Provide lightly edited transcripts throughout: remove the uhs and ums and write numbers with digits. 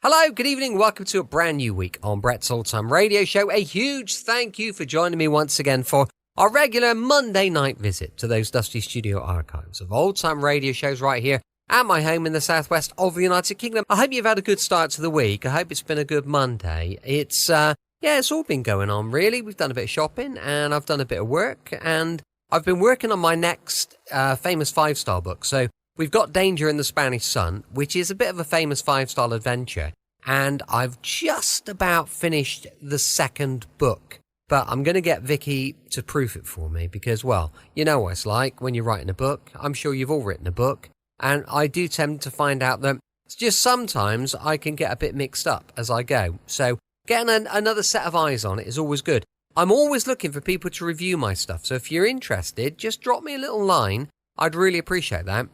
Hello, good evening, welcome to a brand new week on Brett's All-Time Radio Show. A huge thank you for joining me once again for our regular Monday night visit to those dusty studio archives of old-time radio shows right here at my home in the southwest of the United Kingdom. I hope you've had a good start to the week. I hope it's been a good Monday. It's all been going on, really. We've done a bit of shopping, and I've done a bit of work, and I've been working on my next famous five-star book. So we've got Danger in the Spanish Sun, which is a bit of a famous five-star adventure, and I've just about finished the second book. But I'm going to get Vicky to proof it for me because, well, you know what it's like when you're writing a book. I'm sure you've all written a book, and I do tend to find out that it's just sometimes I can get a bit mixed up as I go. So getting another set of eyes on it is always good. I'm always looking for people to review my stuff, so if you're interested, just drop me a little line. I'd really appreciate that.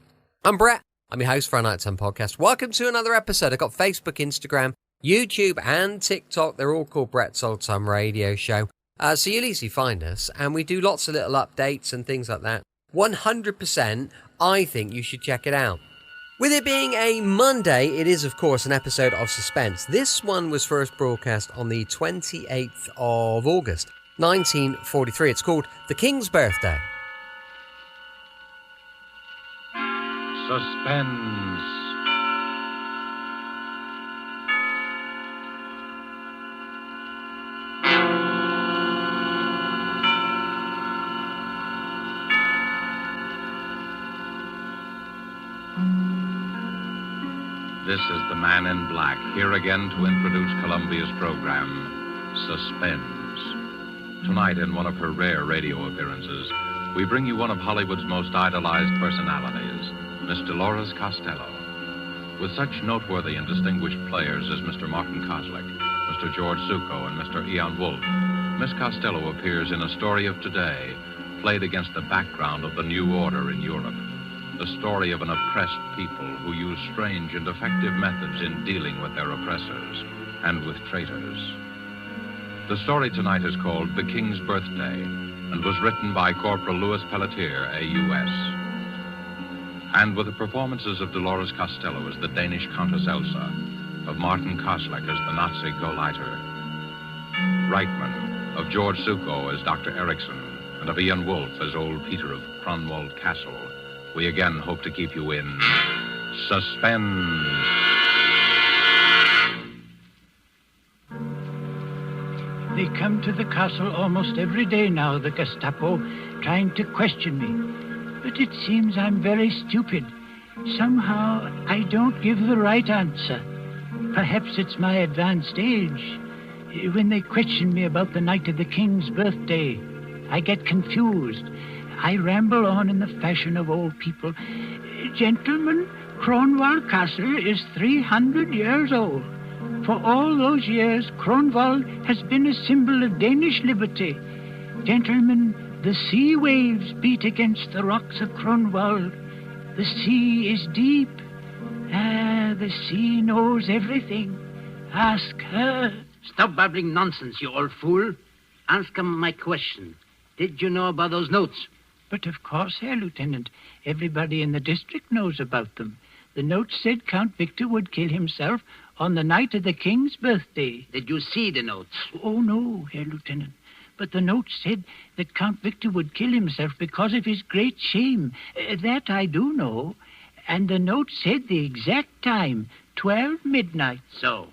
I'm Brett. I'm your host for our Nighttime Podcast. Welcome to another episode. I've got Facebook, Instagram, YouTube, and TikTok. They're all called Brett's Old-Time Radio Show. So you'll easily find us, and we do lots of little updates and things like that. 100%, I think you should check it out. With it being a Monday, it is, of course, an episode of Suspense. This one was first broadcast on the 28th of August, 1943. It's called The King's Birthday. Suspense. This is the Man in Black, here again to introduce Columbia's program, Suspense. Tonight, in one of her rare radio appearances, we bring you one of Hollywood's most idolized personalities, Miss Dolores Costello. With such noteworthy and distinguished players as Mr. Martin Koslick, Mr. George Zucco, and Mr. Ian Wolfe, Miss Costello appears in A Story of Today, played against the background of the New Order in Europe. The story of an oppressed people who use strange and effective methods in dealing with their oppressors and with traitors. The story tonight is called The King's Birthday and was written by Corporal Louis Pelletier, A.U.S. And with the performances of Dolores Costello as the Danish Countess Elsa, of Martin Koslick as the Nazi Gauleiter, Reichman, of George Zucco as Dr. Erickson, and of Ian Wolfe as old Peter of Cronwald Castle, we again hope to keep you in suspense. They come to the castle almost every day now, the Gestapo, trying to question me. But it seems I'm very stupid. Somehow I don't give the right answer. Perhaps it's my advanced age. When they question me about the night of the King's birthday, I get confused. I ramble on in the fashion of old people. Gentlemen, Cronwald Castle is 300 years old. For all those years, Cronwald has been a symbol of Danish liberty. Gentlemen, the sea waves beat against the rocks of Cronwald. The sea is deep. The sea knows everything. Ask her. Stop babbling nonsense, you old fool. Answer my question. Did you know about those notes? But of course, Herr Lieutenant, everybody in the district knows about them. The note said Count Victor would kill himself on the night of the King's birthday. Did you see the notes? Oh, no, Herr Lieutenant. But the note said that Count Victor would kill himself because of his great shame. That I do know. And the note said the exact time, 12 midnight. So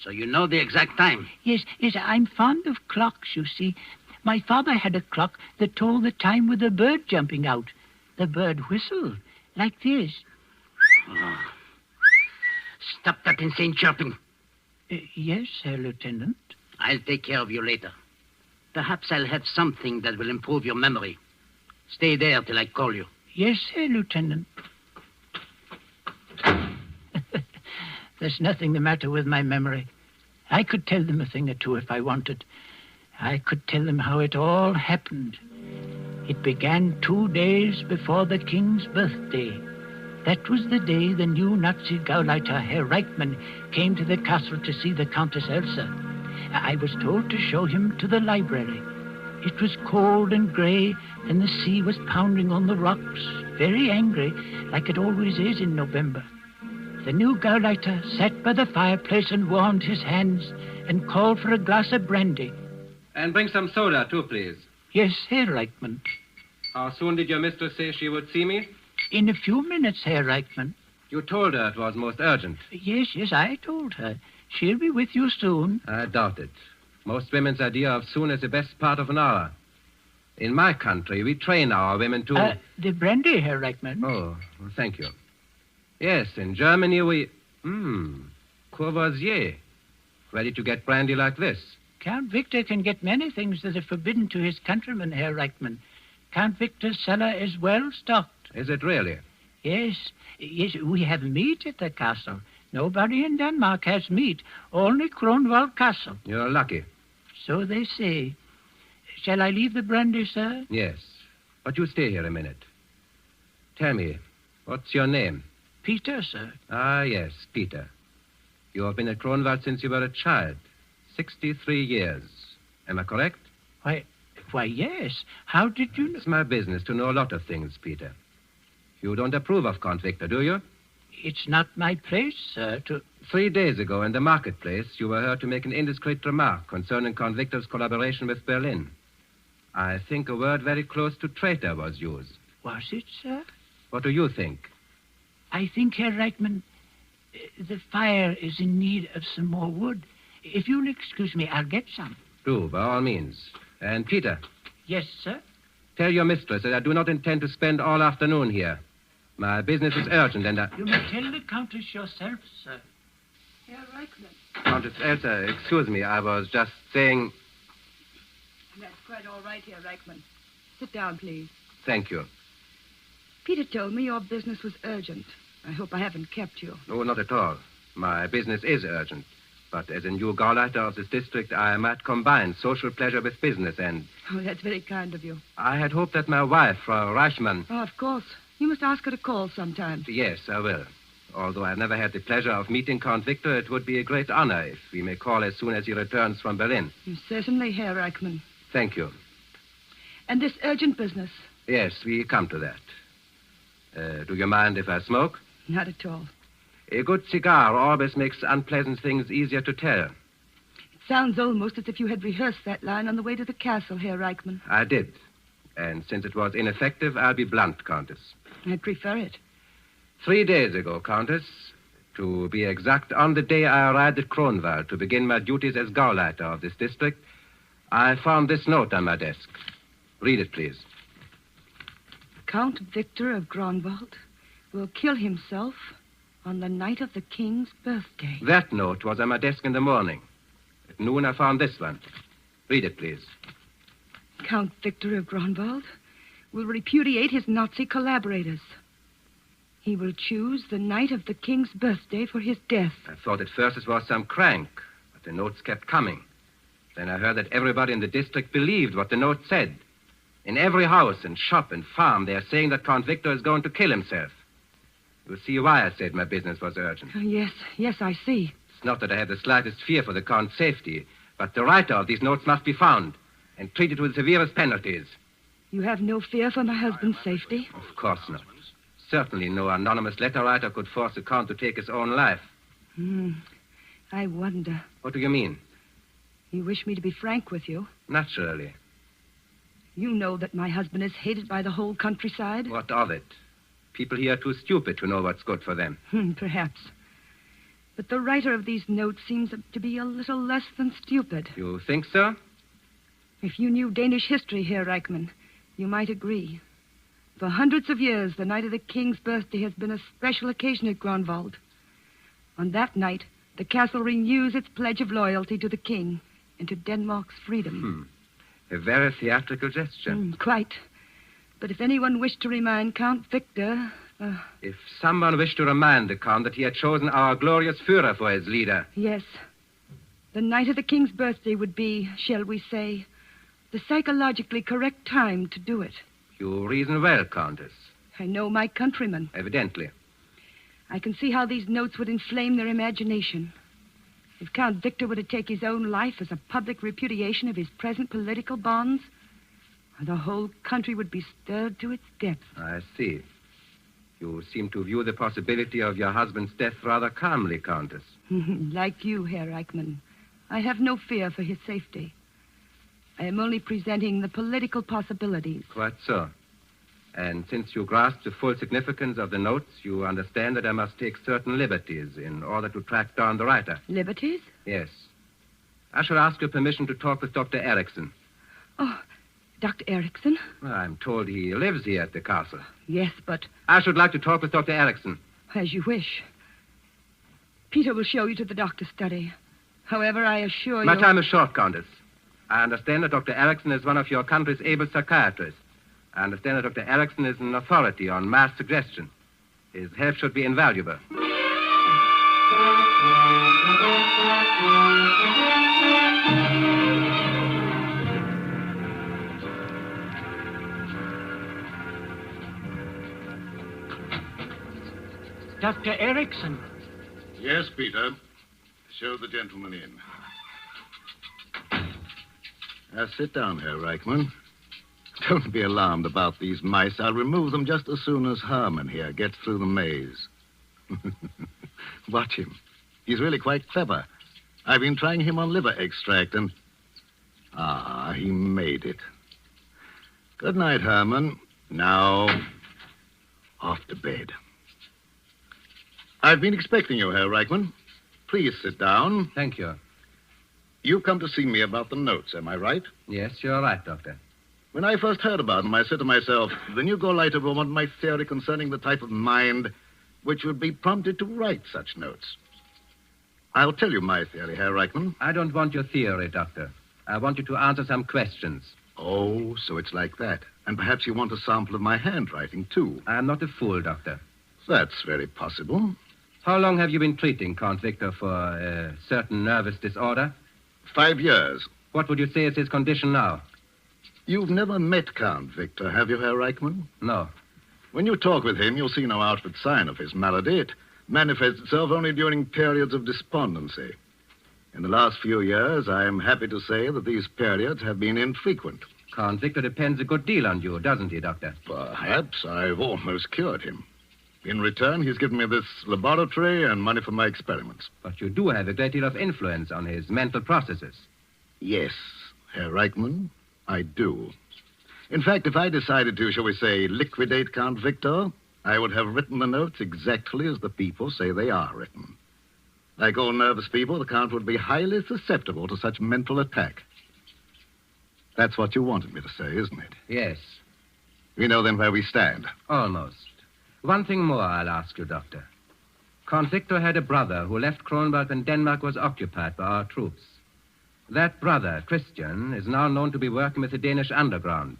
you know the exact time? Yes, I'm fond of clocks, you see. My father had a clock that told the time with a bird jumping out. The bird whistled, like this. Oh. Stop that insane chirping. Yes, Herr Lieutenant. I'll take care of you later. Perhaps I'll have something that will improve your memory. Stay there till I call you. Yes, Herr Lieutenant. There's nothing the matter with my memory. I could tell them a thing or two if I wanted. I could tell them how it all happened. It began 2 days before the King's birthday. That was the day the new Nazi Gauleiter, Herr Reichman, came to the castle to see the Countess Elsa. I was told to show him to the library. It was cold and gray, and the sea was pounding on the rocks, very angry, like it always is in November. The new Gauleiter sat by the fireplace and warmed his hands and called for a glass of brandy. And bring some soda, too, please. Yes, Herr Reichman. How soon did your mistress say she would see me? In a few minutes, Herr Reichman. You told her it was most urgent. Yes, I told her. She'll be with you soon. I doubt it. Most women's idea of soon is the best part of an hour. In my country, we train our women to... The brandy, Herr Reichman. Oh, well, thank you. Yes, in Germany we... Courvoisier. Where did you get brandy like this? Count Victor can get many things that are forbidden to his countrymen, Herr Reichman. Count Victor's cellar is well stocked. Is it really? Yes, we have meat at the castle. Nobody in Denmark has meat, only Kronwald Castle. You're lucky. So they say. Shall I leave the brandy, sir? Yes, but you stay here a minute. Tell me, what's your name? Peter, sir. Ah, yes, Peter. You have been at Kronwald since you were a child. 63 years. Am I correct? Why, yes. How did you know? It's my business to know a lot of things, Peter. You don't approve of Count Victor, do you? It's not my place, sir, to... 3 days ago in the marketplace, you were heard to make an indiscreet remark concerning Count Victor's collaboration with Berlin. I think a word very close to traitor was used. Was it, sir? What do you think? I think, Herr Reichman, the fire is in need of some more wood. If you'll excuse me, I'll get some. Do, by all means. And Peter. Yes, sir? Tell your mistress that I do not intend to spend all afternoon here. My business is urgent and You may tell the Countess yourself, sir. Herr Reichman. Countess Elsa, excuse me, I was just saying... That's quite all right, Herr Reichman. Sit down, please. Thank you. Peter told me your business was urgent. I hope I haven't kept you. No, not at all. My business is urgent. But as a new Gauleiter of this district, I might combine social pleasure with business, and... Oh, that's very kind of you. I had hoped that my wife, Frau Reichmann... Oh, of course. You must ask her to call sometime. Yes, I will. Although I've never had the pleasure of meeting Count Victor, it would be a great honor if we may call as soon as he returns from Berlin. Certainly, Herr Reichman. Thank you. And this urgent business? Yes, we come to that. Do you mind if I smoke? Not at all. A good cigar always makes unpleasant things easier to tell. It sounds almost as if you had rehearsed that line on the way to the castle, Herr Reichman. I did. And since it was ineffective, I'll be blunt, Countess. I prefer it. 3 days ago, Countess, to be exact, on the day I arrived at Kronwald to begin my duties as Gauleiter of this district, I found this note on my desk. Read it, please. Count Victor of Grunwald will kill himself on the night of the king's birthday. That note was on my desk in the morning. At noon, I found this one. Read it, please. Count Victor of Grunwald will repudiate his Nazi collaborators. He will choose the night of the king's birthday for his death. I thought at first it was some crank, but the notes kept coming. Then I heard that everybody in the district believed what the note said. In every house and shop and farm, they are saying that Count Victor is going to kill himself. You see why I said my business was urgent. Yes, I see. It's not that I have the slightest fear for the Count's safety, but the writer of these notes must be found and treated with severest penalties. You have no fear for my husband's safety? Of course not. Certainly no anonymous letter writer could force the Count to take his own life. I wonder. What do you mean? You wish me to be frank with you? Naturally. You know that my husband is hated by the whole countryside? What of it? People here are too stupid to know what's good for them. Perhaps. But the writer of these notes seems to be a little less than stupid. You think so? If you knew Danish history, Herr Reichman, you might agree. For hundreds of years, the night of the king's birthday has been a special occasion at Grunwald. On that night, the castle renews its pledge of loyalty to the king and to Denmark's freedom. A very theatrical gesture. Quite. But if anyone wished to remind Count Victor... If someone wished to remind the Count that he had chosen our glorious Führer for his leader... Yes. The night of the king's birthday would be, shall we say, the psychologically correct time to do it. You reason well, Countess. I know my countrymen. Evidently. I can see how these notes would inflame their imagination. If Count Victor were to take his own life as a public repudiation of his present political bonds, the whole country would be stirred to its depths. I see. You seem to view the possibility of your husband's death rather calmly, Countess. Like you, Herr Reichman, I have no fear for his safety. I am only presenting the political possibilities. Quite so. And since you grasp the full significance of the notes, you understand that I must take certain liberties in order to track down the writer. Liberties? Yes. I shall ask your permission to talk with Dr. Erickson. Oh, Dr. Erickson? Well, I'm told he lives here at the castle. Yes, but I should like to talk with Dr. Erickson. as you wish. Peter will show you to the doctor's study. However, I assure you... My time is short, Countess. I understand that Dr. Erickson is one of your country's able psychiatrists. I understand that Dr. Erickson is an authority on mass suggestion. His help should be invaluable. Dr. Erickson. Yes, Peter. Show the gentleman in. Sit down, Herr Reichman. Don't be alarmed about these mice. I'll remove them just as soon as Herman here gets through the maze. Watch him. He's really quite clever. I've been trying him on liver extract and... Ah, he made it. Good night, Herman. Now, off to bed. I've been expecting you, Herr Reichman. Please sit down. Thank you. You've come to see me about the notes, am I right? Yes, you're right, Doctor. When I first heard about them, I said to myself, the new go-lighter will want my theory concerning the type of mind which would be prompted to write such notes. I'll tell you my theory, Herr Reichman. I don't want your theory, Doctor. I want you to answer some questions. Oh, so it's like that. And perhaps you want a sample of my handwriting, too. I'm not a fool, Doctor. That's very possible. How long have you been treating Count Victor for a certain nervous disorder? 5 years. What would you say is his condition now? You've never met Count Victor, have you, Herr Reichman? No. When you talk with him, you'll see no outward sign of his malady. It manifests itself only during periods of despondency. In the last few years, I am happy to say that these periods have been infrequent. Count Victor depends a good deal on you, doesn't he, Doctor? Perhaps I've almost cured him. In return, he's given me this laboratory and money for my experiments. But you do have a great deal of influence on his mental processes. Yes, Herr Reichman, I do. In fact, if I decided to, shall we say, liquidate Count Victor, I would have written the notes exactly as the people say they are written. Like all nervous people, the Count would be highly susceptible to such mental attack. That's what you wanted me to say, isn't it? Yes. We know then where we stand. Almost. One thing more I'll ask you, Doctor. Count Victor had a brother who left Kronberg when Denmark was occupied by our troops. That brother, Christian, is now known to be working with the Danish underground.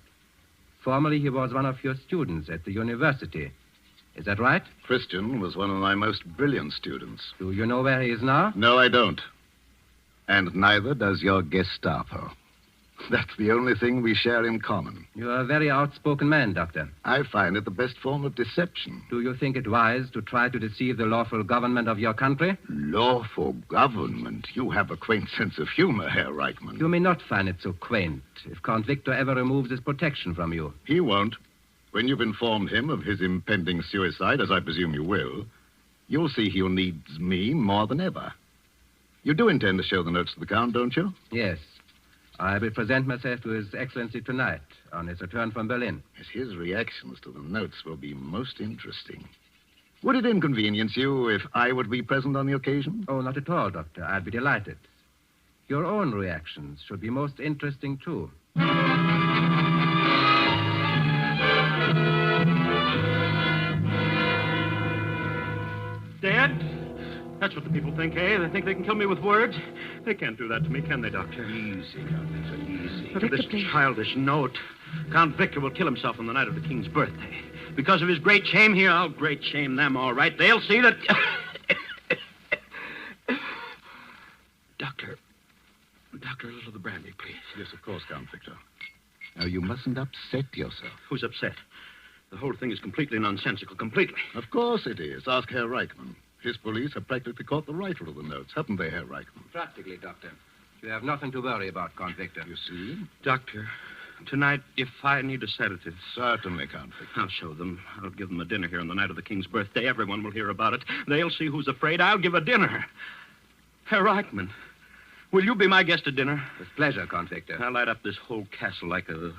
Formerly, he was one of your students at the university. Is that right? Christian was one of my most brilliant students. Do you know where he is now? No, I don't. And neither does your Gestapo. That's the only thing we share in common. You're a very outspoken man, Doctor. I find it the best form of deception. Do you think it wise to try to deceive the lawful government of your country? Lawful government? You have a quaint sense of humor, Herr Reichman. You may not find it so quaint if Count Victor ever removes his protection from you. He won't. When you've informed him of his impending suicide, as I presume you will, you'll see he'll need me more than ever. You do intend to show the notes to the Count, don't you? Yes. I will present myself to His Excellency tonight on his return from Berlin. Yes, his reactions to the notes will be most interesting. Would it inconvenience you if I would be present on the occasion? Oh, not at all, Doctor. I'd be delighted. Your own reactions should be most interesting, too. Dad? That's what the people think, eh? They think they can kill me with words. They can't do that to me, can they, Doctor? Easy, Count Victor, easy. Look at this childish note. Count Victor will kill himself on the night of the king's birthday. Because of his great shame here, I'll great shame them, all right. They'll see that... Doctor, a little of the brandy, please. Yes, of course, Count Victor. Now, you mustn't upset yourself. Who's upset? The whole thing is completely nonsensical, completely. Of course it is. Ask Herr Reichman. His police have practically caught the writer of the notes, haven't they, Herr Reichman? Practically, Doctor. You have nothing to worry about, Count Victor. You see? Doctor, Tonight, if I need a sedative. Certainly, Count Victor. I'll show them. I'll give them a dinner here on the night of the king's birthday. Everyone will hear about it. They'll see who's afraid. I'll give a dinner. Herr Reichman, will you be my guest at dinner? With pleasure, Count Victor. I'll light up this whole castle like a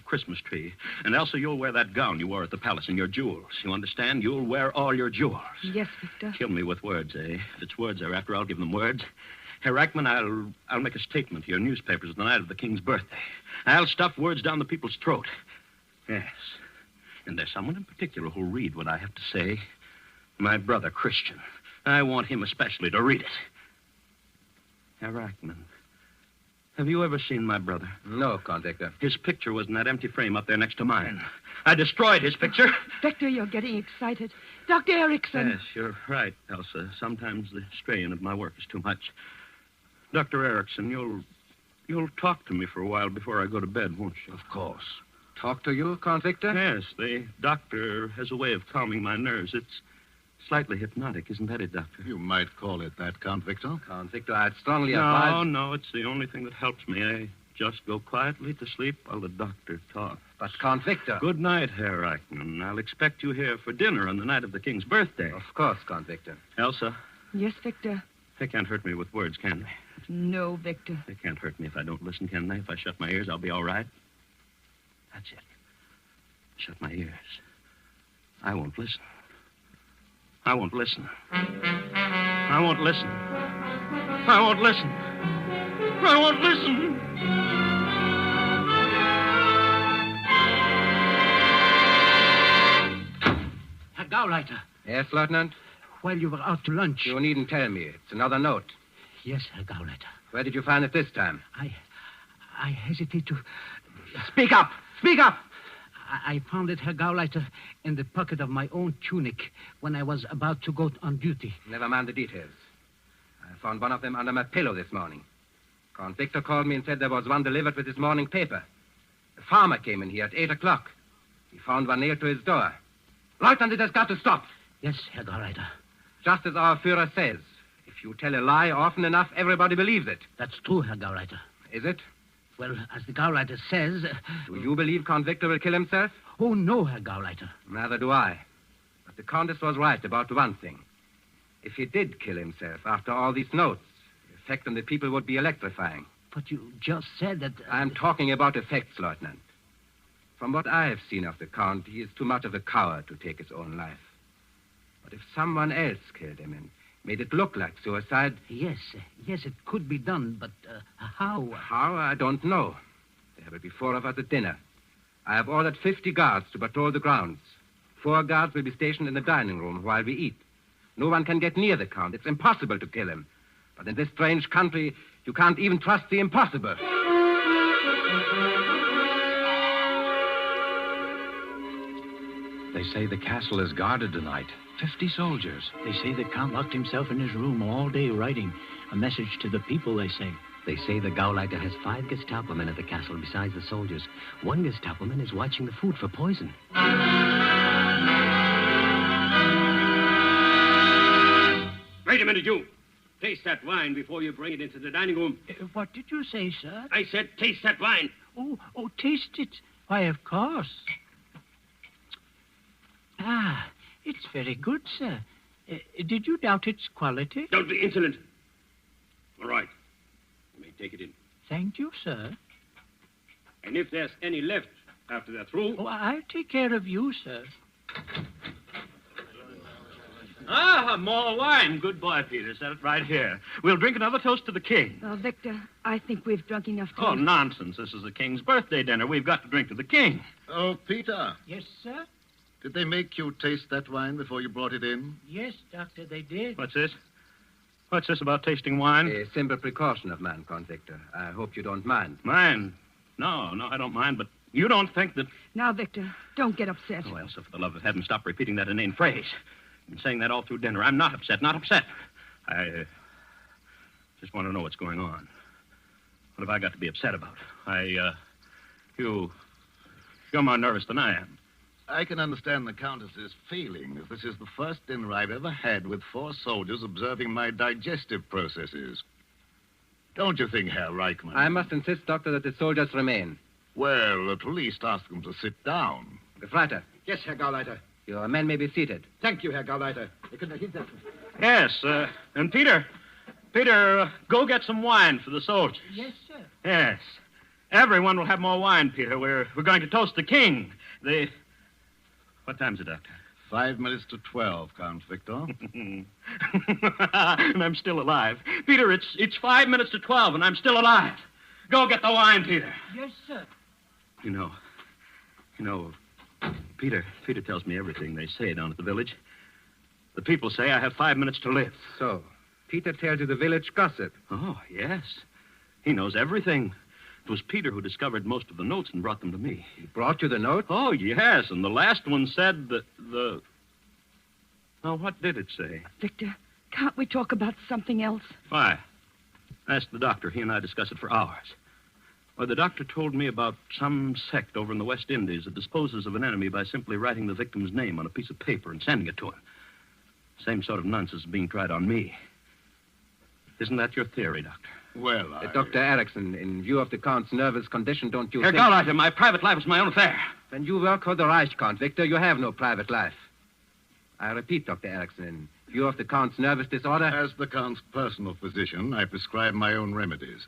Christmas tree. And Elsa, you'll wear that gown you wore at the palace and your jewels. You understand? You'll wear all your jewels. Yes, Victor. Kill me with words, eh? If it's words they're after, I'll give them words. Herr Reichman, I'll make a statement to your newspapers the night of the king's birthday. I'll stuff words down the people's throat. Yes. And there's someone in particular who'll read what I have to say. My brother, Christian. I want him especially to read it. Herr Reichman, have you ever seen my brother? No, Count Victor. His picture was in that empty frame up there next to mine. I destroyed his picture. Victor, you're getting excited. Dr. Erickson. Yes, you're right, Elsa. Sometimes the strain of my work is too much. Dr. Erickson, you'll talk to me for a while before I go to bed, won't you? Of course. Talk to you, Count Victor? Yes, the doctor has a way of calming my nerves. It's slightly hypnotic, isn't that it, Doctor? You might call it that, Count Victor. Count Victor, I'd strongly advise... No, it's the only thing that helps me. I just go quietly to sleep while the doctor talks. But, Count Victor... Good night, Herr Reichman. I'll expect you here for dinner on the night of the king's birthday. Of course, Count Victor. Elsa, Yes, Victor. they can't hurt me with words, can they? No, Victor. They can't hurt me if I don't listen, can they? If I shut my ears, I'll be all right. That's it. Shut my ears. I won't listen. I won't listen. I won't listen. I won't listen. I won't listen. Herr Gauleiter, Yes, Lieutenant? while you were out to lunch... You needn't tell me. It's another note. Yes, Herr Gauleiter. Where did you find it this time? I hesitate to... Speak up! Speak up! I found it, Herr Gauleiter, in the pocket of my own tunic when I was about to go on duty. Never mind the details. I found one of them under my pillow this morning. Count Victor called me and said there was one delivered with his morning paper. The farmer came in here at 8 o'clock. He found one nailed to his door. Lieutenant, it has got to stop. Yes, Herr Gauleiter. Just as our Führer says. If you tell a lie often enough, everybody believes it. That's true, Herr Gauleiter. Is it? Well, as the Gauleiter says... Do you believe Count Victor will kill himself? Oh, no, Herr Gauleiter. Neither do I. But the Countess was right about one thing. If he did kill himself after all these notes, the effect on the people would be electrifying. But you just said that... I'm talking about effects, Lieutenant. From what I have seen of the Count, he is too much of a coward to take his own life. But if someone else killed him and made it look like suicide... Yes, it could be done, but how? How? I don't know. There will be 4 of us at dinner. I have ordered 50 guards to patrol the grounds. 4 guards will be stationed in the dining room while we eat. No one can get near the Count. It's impossible to kill him. But in this strange country, you can't even trust the impossible. They say the castle is guarded tonight. 50 soldiers. They say the Count locked himself in his room all day writing a message to the people, they say. They say the Gauleiter has 5 Gestapo men at the castle besides the soldiers. 1 Gestapo man is watching the food for poison. Wait a minute, you. Taste that wine before you bring it into the dining room. What did you say, sir? I said taste that wine. Oh, taste it. Why, of course. Ah, it's very good, sir. Did you doubt its quality? Don't be insolent. All right. You may take it in. Thank you, sir. And if there's any left after they're through... Oh, I'll take care of you, sir. Ah, more wine. Good boy, Peter. Set it right here. We'll drink another toast to the king. Well, Victor, I think we've drunk enough to... Oh, nonsense. This is the king's birthday dinner. We've got to drink to the king. Oh, Peter, Yes, sir? did they make you taste that wine before you brought it in? Yes, Doctor, they did. What's this? What's this about tasting wine? A simple precaution of mine, Count Victor. I hope you don't mind. Mind? No, I don't mind, but you don't think that... Now, Victor, don't get upset. Oh, Elsa, for the love of heaven, stop repeating that inane phrase. You've been saying that all through dinner. I'm not upset. I just want to know what's going on. What have I got to be upset about? You're more nervous than I am. I can understand the Countess's feeling, as this is the first dinner I've ever had with 4 soldiers observing my digestive processes. Don't you think, Herr Reichman? I must insist, Doctor, that the soldiers remain. Well, at least ask them to sit down. Gefreiter, Yes, Herr Gauleiter. your men may be seated. Thank you, Herr Gauleiter. Yes, and Peter, go get some wine for the soldiers. Yes, sir. Yes. Everyone will have more wine, Peter. We're going to toast the king. What time's it, Doctor? 5 minutes to 12, Count Victor. And I'm still alive. Peter, it's 5 minutes to 12, and I'm still alive. Go get the wine, Peter. Yes, sir. You know, Peter tells me everything they say down at the village. The people say I have 5 minutes to live. So, Peter tells you the village gossip. Oh, yes. He knows everything. It was Peter who discovered most of the notes and brought them to me. He brought you the note? Oh, yes, and the last one said that Now, what did it say? Victor, can't we talk about something else? Why? Ask the doctor. He and I discussed it for hours. Well, the doctor told me about some sect over in the West Indies that disposes of an enemy by simply writing the victim's name on a piece of paper and sending it to him. Same sort of nonsense is being tried on me. Isn't that your theory, Doctor? Well, Dr. Erickson, in view of the Count's nervous condition, don't you Herr think... Gauleiter, my private life is my own affair. When you work for the Reich, Count Victor, you have no private life. I repeat, Dr. Erickson, in view of the Count's nervous disorder... As the Count's personal physician, I prescribe my own remedies.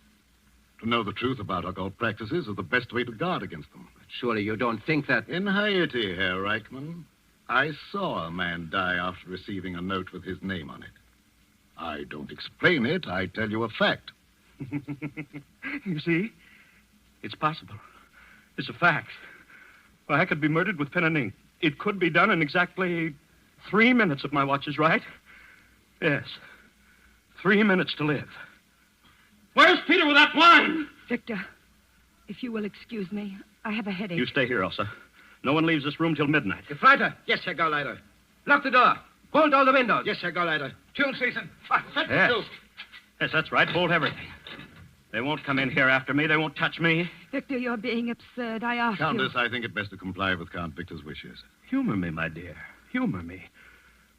To know the truth about occult practices is the best way to guard against them. But surely you don't think that... In Haiti, Herr Reichman, I saw a man die after receiving a note with his name on it. I don't explain it. I tell you a fact. You see? It's possible. It's a fact. Well, I could be murdered with pen and ink. It could be done in exactly 3 minutes if my watch is right. Yes. 3 minutes to live. Where's Peter with that wine? Victor, if you will excuse me, I have a headache. You stay here, Elsa. No one leaves this room till midnight. Gefreiter! Yes, Herr Gauleiter. Lock the door. Bolt all the windows. Yes, Herr Gauleiter. Tune season. Yes. Yes, that's right. Bolt everything. They won't come in here after me. They won't touch me. Victor, you're being absurd. I asked Countess, I think it best to comply with Count Victor's wishes. Humor me, my dear. Humor me.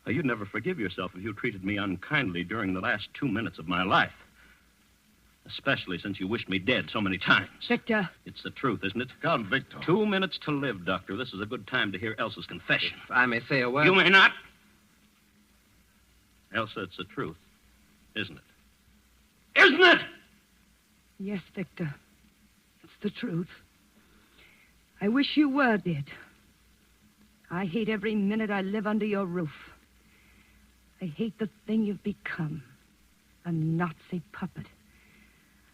Now, you'd never forgive yourself if you treated me unkindly during the last 2 minutes of my life. Especially since you wished me dead so many times. Victor. It's the truth, isn't it? Count Victor. 2 minutes to live, Doctor. This is a good time to hear Elsa's confession. If I may say a word... You may not. Elsa, it's the truth, isn't it? Isn't it? Yes, Victor. It's the truth. I wish you were dead. I hate every minute I live under your roof. I hate the thing you've become. A Nazi puppet.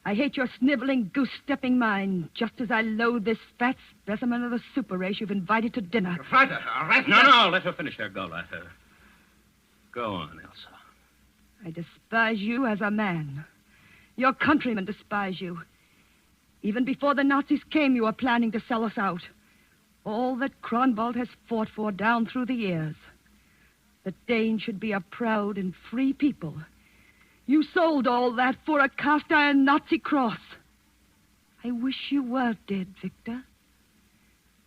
I hate your sniveling, goose-stepping mind, just as I loathe this fat specimen of the super race you've invited to dinner. Gefreiter, all right? No, let her finish, Herr Gauleiter. Go on, Elsa. I despise you as a man. Your countrymen despise you. Even before the Nazis came, you were planning to sell us out. All that Kronwald has fought for down through the years. The Danes should be a proud and free people. You sold all that for a cast-iron Nazi cross. I wish you were dead, Victor.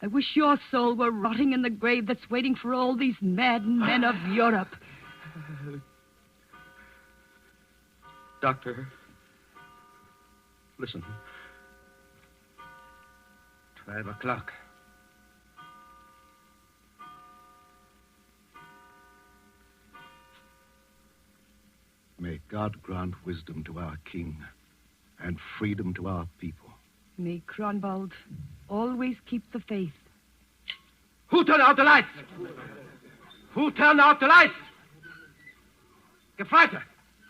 I wish your soul were rotting in the grave that's waiting for all these mad men of Europe. Doctor, listen. 12 o'clock. May God grant wisdom to our king and freedom to our people. May Kronwald always keep the faith. Who turned out the lights? Who turned out the lights? Gefreiter,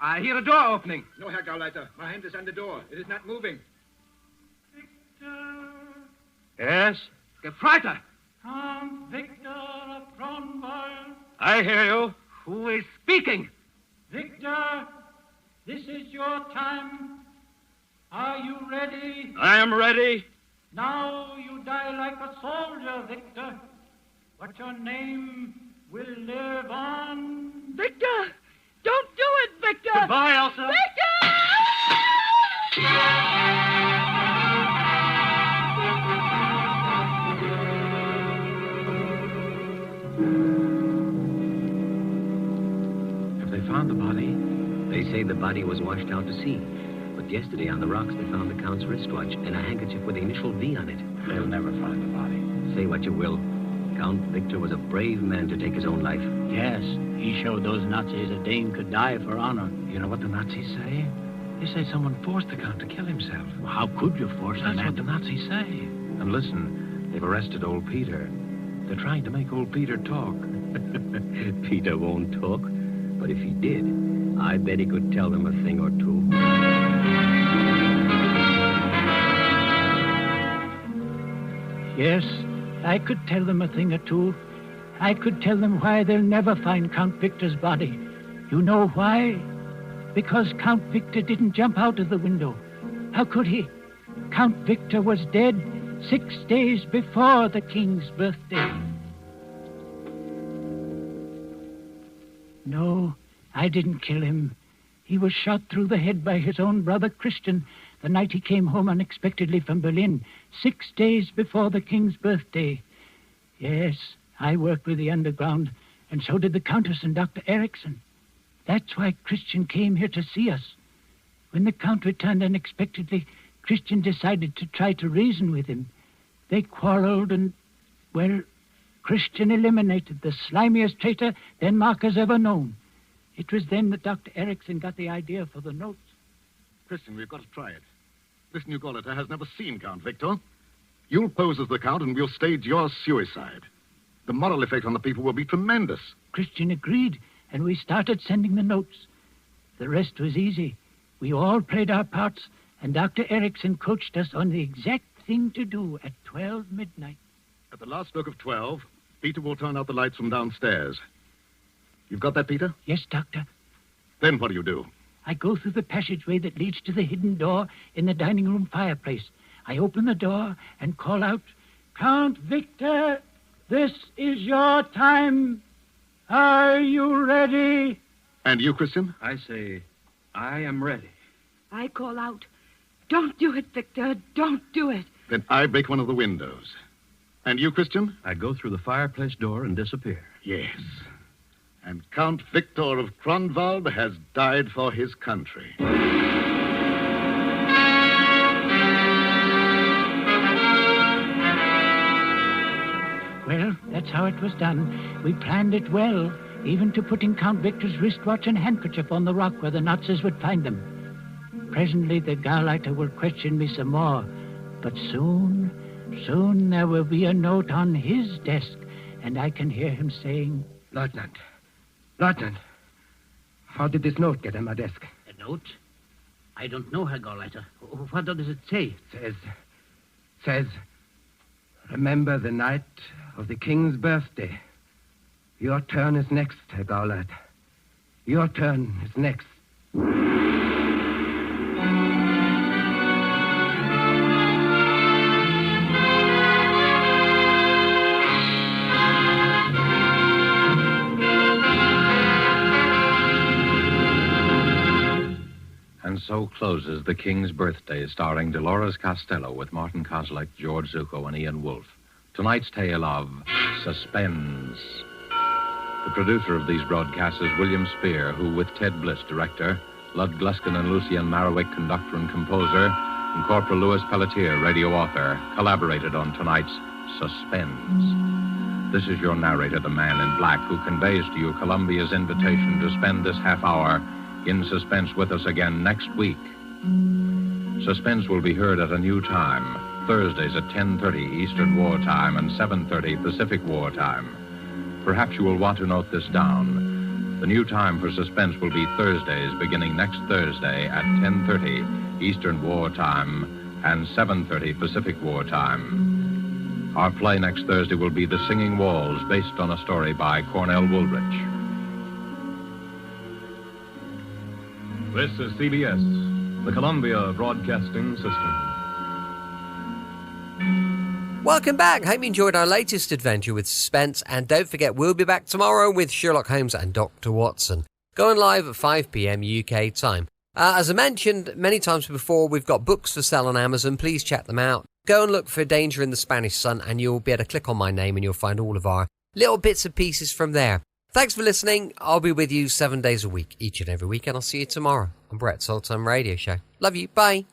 I hear a door opening. No, Herr Gauleiter. My hand is on the door. It is not moving. Yes? Gefreiter! Count Victor of Kronwald. I hear you. Who is speaking? Victor, this is your time. Are you ready? I am ready. Now you die like a soldier, Victor. But your name will live on. Victor! Don't do it, Victor! Goodbye, Elsa. Victor! Have they found the body? They say the body was washed out to sea. But yesterday on the rocks they found the Count's wristwatch and a handkerchief with the initial V on it. They'll never find the body. Say what you will. Count Victor was a brave man to take his own life. Yes, he showed those Nazis a Dane could die for honor. You know what the Nazis say? They say someone forced the Count to kill himself. Well, how could you force a That's man what the Nazis say. And listen, they've arrested old Peter. They're trying to make old Peter talk. Peter won't talk. But if he did, I bet he could tell them a thing or two. Yes, I could tell them a thing or two. I could tell them why they'll never find Count Victor's body. You know why? Because Count Victor didn't jump out of the window. How could he? Count Victor was dead 6 days before the king's birthday. No, I didn't kill him. He was shot through the head by his own brother Christian the night he came home unexpectedly from Berlin, 6 days before the king's birthday. Yes, I worked with the underground, and so did the Countess and Dr. Erickson. That's why Christian came here to see us. When the Count returned unexpectedly, Christian decided to try to reason with him. They quarreled and, well, Christian eliminated the slimiest traitor Denmark has ever known. It was then that Dr. Erickson got the idea for the notes. Christian, we've got to try it. This new Gauleiter has never seen Count Victor. You'll pose as the Count and we'll stage your suicide. The moral effect on the people will be tremendous. Christian agreed, and we started sending the notes. The rest was easy. We all played our parts, and Dr. Erickson coached us on the exact thing to do at 12 midnight. At the last stroke of 12, Peter will turn out the lights from downstairs. You've got that, Peter? Yes, Doctor. Then what do? I go through the passageway that leads to the hidden door in the dining room fireplace. I open the door and call out, Count Victor, this is your time. Are you ready? And you, Christian? I say, I am ready. I call out, don't do it, Victor. Don't do it. Then I break one of the windows. And you, Christian? I go through the fireplace door and disappear. Yes. And Count Victor of Kronwald has died for his country. Well, that's how it was done. We planned it well, even to putting Count Victor's wristwatch and handkerchief on the rock where the Nazis would find them. Presently, the Gauleiter will question me some more. But soon there will be a note on his desk, and I can hear him saying, Lieutenant, how did this note get on my desk? A note? I don't know, Herr Gauleiter. What does it say? Says, remember the night of the king's birthday. Your turn is next, Herr Gauleiter. Your turn is next. And so closes The King's Birthday, starring Dolores Costello with Martin Kozlik, George Zuko, and Ian Wolfe. Tonight's tale of Suspense. The producer of these broadcasts is William Spear, who, with Ted Bliss, director, Lud Gluskin and Lucian Marowik, conductor and composer, and Corporal Louis Pelletier, radio author, collaborated on tonight's Suspense. This is your narrator, the Man in Black, who conveys to you Columbia's invitation to spend this half hour in suspense with us again next week. Suspense will be heard at a new time, Thursdays at 10:30 Eastern War Time and 7:30 Pacific War Time. Perhaps you will want to note this down. The new time for Suspense will be Thursdays beginning next Thursday at 10:30 Eastern War Time and 7:30 Pacific War Time. Our play next Thursday will be The Singing Walls, based on a story by Cornell Woolrich. This is CBS, the Columbia Broadcasting System. Welcome back. Hope you enjoyed our latest adventure with Suspense. And don't forget, we'll be back tomorrow with Sherlock Holmes and Dr. Watson, going live at 5 p.m. UK time. As I mentioned many times before, we've got books for sale on Amazon. Please check them out. Go and look for Danger in the Spanish Sun, and you'll be able to click on my name and you'll find all of our little bits and pieces from there. Thanks for listening. I'll be with you 7 days a week, each and every week, and I'll see you tomorrow on Brett's Old Time Radio Show. Love you. Bye.